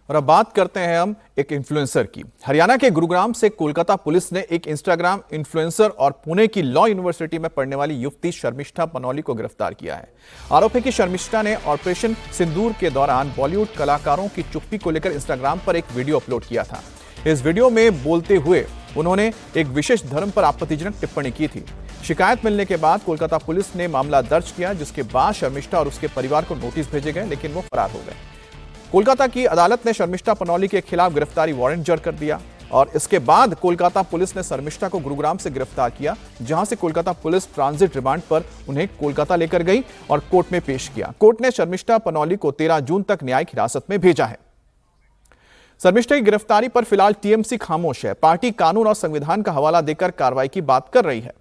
और अब बात करते हैं हम एक इन्फ्लुएंसर की। हरियाणा के गुरुग्राम से कोलकाता पुलिस ने एक इंस्टाग्राम इन्फ्लुएंसर और पुणे की लॉ यूनिवर्सिटी में पढ़ने वाली युवती शर्मिष्ठा पनौली को गिरफ्तार किया है। आरोप है कि शर्मिष्ठा ने ऑपरेशन सिंदूर के दौरान बॉलीवुड कलाकारों की चुप्पी को लेकर इंस्टाग्राम पर एक वीडियो अपलोड किया था। इस वीडियो में बोलते हुए उन्होंने एक विशेष धर्म पर आपत्तिजनक टिप्पणी की थी। शिकायत मिलने के बाद कोलकाता पुलिस ने मामला दर्ज किया, जिसके बाद शर्मिष्ठा और उसके परिवार को नोटिस भेजे गए, लेकिन वो फरार हो गए। कोलकाता की अदालत ने शर्मिष्ठा पनौली के खिलाफ गिरफ्तारी वारंट जारी कर दिया और इसके बाद कोलकाता पुलिस ने शर्मिष्ठा को गुरुग्राम से गिरफ्तार किया, जहां से कोलकाता पुलिस ट्रांजिट रिमांड पर उन्हें कोलकाता लेकर गई और कोर्ट में पेश किया। कोर्ट ने शर्मिष्ठा पनौली को 13 जून तक न्यायिक हिरासत में भेजा है। शर्मिष्ठा की गिरफ्तारी पर फिलहाल टीएमसी खामोश है। पार्टी कानून और संविधान का हवाला देकर कार्रवाई की बात कर रही है।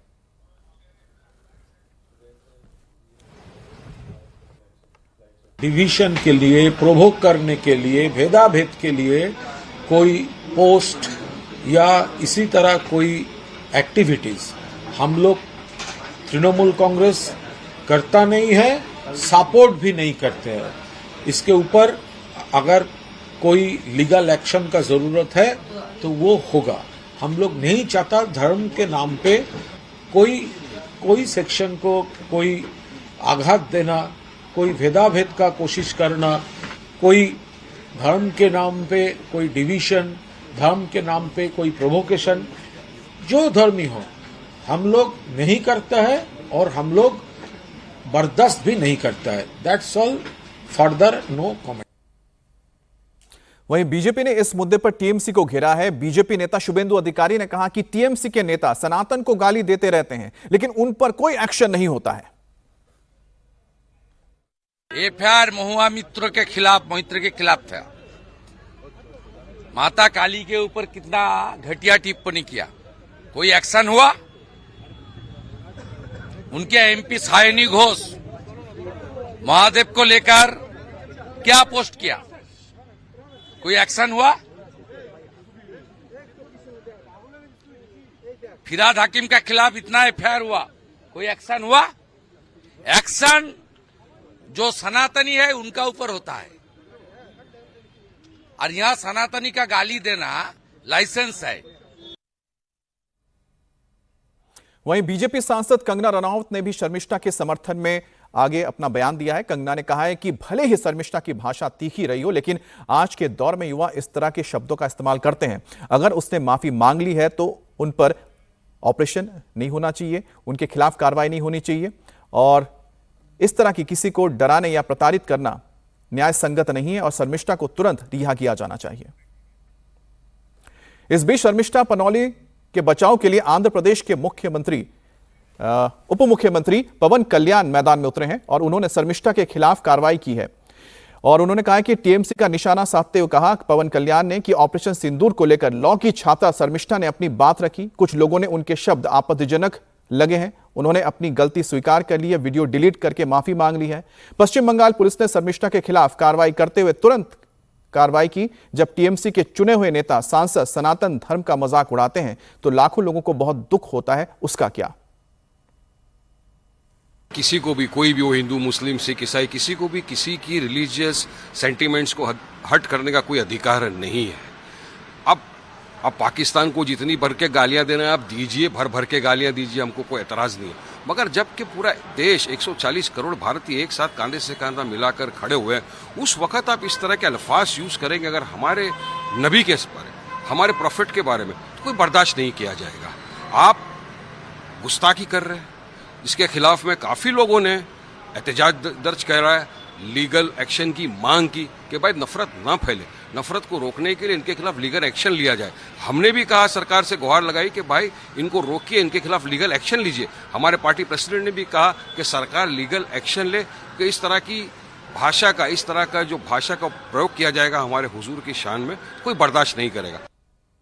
डिवीजन के लिए, प्रोवोक करने के लिए, भेदाभेद के लिए कोई पोस्ट या इसी तरह कोई एक्टिविटीज हम लोग तृणमूल कांग्रेस करता नहीं है, सपोर्ट भी नहीं करते हैं। इसके ऊपर अगर कोई लीगल एक्शन का जरूरत है तो वो होगा। हम लोग नहीं चाहता धर्म के नाम पे कोई सेक्शन को कोई आघात देना, कोई भेदाभेद का कोशिश करना, कोई धर्म के नाम पे कोई डिवीजन, धर्म के नाम पे कोई प्रोवोकेशन, जो धर्मी हो हम लोग नहीं करता है और हम लोग बर्दाश्त भी नहीं करता है। That's all, further no comment. वहीं बीजेपी ने इस मुद्दे पर टीएमसी को घेरा है। बीजेपी नेता शुभेंदु अधिकारी ने कहा कि टीएमसी के नेता सनातन को गाली देते रहते हैं, लेकिन उन पर कोई एक्शन नहीं होता है। एफआईआर महुआ मित्र के खिलाफ था। माता काली के ऊपर कितना घटिया टिप्पणी किया, कोई एक्शन हुआ? उनके एमपी सायनी घोष महादेव को लेकर क्या पोस्ट किया, कोई एक्शन हुआ? फिराद हकीम के खिलाफ इतना एफआईआर हुआ, कोई एक्शन हुआ? एक्शन जो सनातनी है उनका ऊपर होता है, और यहां सनातनी का गाली देना लाइसेंस है। वहीं बीजेपी सांसद कंगना रनौत ने भी शर्मिष्ठा के समर्थन में आगे अपना बयान दिया है। कंगना ने कहा है कि भले ही शर्मिष्ठा की भाषा तीखी रही हो, लेकिन आज के दौर में युवा इस तरह के शब्दों का इस्तेमाल करते हैं। अगर उसने माफी मांग ली है तो उन पर ऑपरेशन नहीं होना चाहिए, उनके खिलाफ कार्रवाई नहीं होनी चाहिए, और इस तरह की किसी को डराने या प्रताड़ित करना न्याय संगत नहीं है और शर्मिष्ठा को तुरंत रिहा किया जाना चाहिए। इस बीच शर्मिष्ठा पनौली के बचाव के लिए आंध्र प्रदेश के उप मुख्यमंत्री पवन कल्याण मैदान में उतरे हैं और उन्होंने शर्मिष्ठा के खिलाफ कार्रवाई की है। और उन्होंने कहा कि टीएमसी का निशाना साधते हुए कहा पवन कल्याण ने कि ऑपरेशन सिंदूर को लेकर लॉ की छात्रा शर्मिष्ठा ने अपनी बात रखी। कुछ लोगों ने उनके शब्द आपत्तिजनक लगे हैं, उन्होंने अपनी गलती स्वीकार कर ली है, वीडियो डिलीट करके माफी मांग ली है। पश्चिम बंगाल पुलिस ने शर्मिष्ठा के खिलाफ कार्रवाई करते हुए तुरंत कार्रवाई की। जब टीएमसी के चुने हुए नेता सांसद सनातन धर्म का मजाक उड़ाते हैं तो लाखों लोगों को बहुत दुख होता है, उसका क्या? किसी को भी, कोई भी हो, हिंदू मुस्लिम सिख ईसाई, किसी को भी किसी की रिलीजियस सेंटिमेंट्स को हर्ट करने का कोई अधिकार नहीं है। अब पाकिस्तान को जितनी भर के गालियां देना है आप दीजिए, भर के गालियां दीजिए, हमको कोई एतराज नहीं है। मगर जबकि पूरा देश 140 करोड़ भारतीय एक साथ कांधे से कांधा मिलाकर खड़े हुए हैं, उस वक्त आप इस तरह के अल्फाज यूज करेंगे अगर हमारे नबी के बारे, हमारे प्रॉफिट के बारे में, तो कोई बर्दाश्त नहीं किया जाएगा। आप गुस्ताखी कर रहे हैं, इसके खिलाफ में काफी लोगों ने एहतजाज दर्ज करा है, लीगल एक्शन की मांग की कि भाई नफरत ना फैले, नफरत को रोकने के लिए इनके खिलाफ लीगल एक्शन लिया जाए। हमने भी कहा, सरकार से गुहार लगाई कि भाई इनको रोकिए, इनके खिलाफ लीगल एक्शन लीजिए। हमारे पार्टी प्रेसिडेंट ने भी कहा कि सरकार लीगल एक्शन ले, कि इस तरह की भाषा का, इस तरह का जो भाषा का प्रयोग किया जाएगा हमारे हुजूर की शान में, कोई बर्दाश्त नहीं करेगा।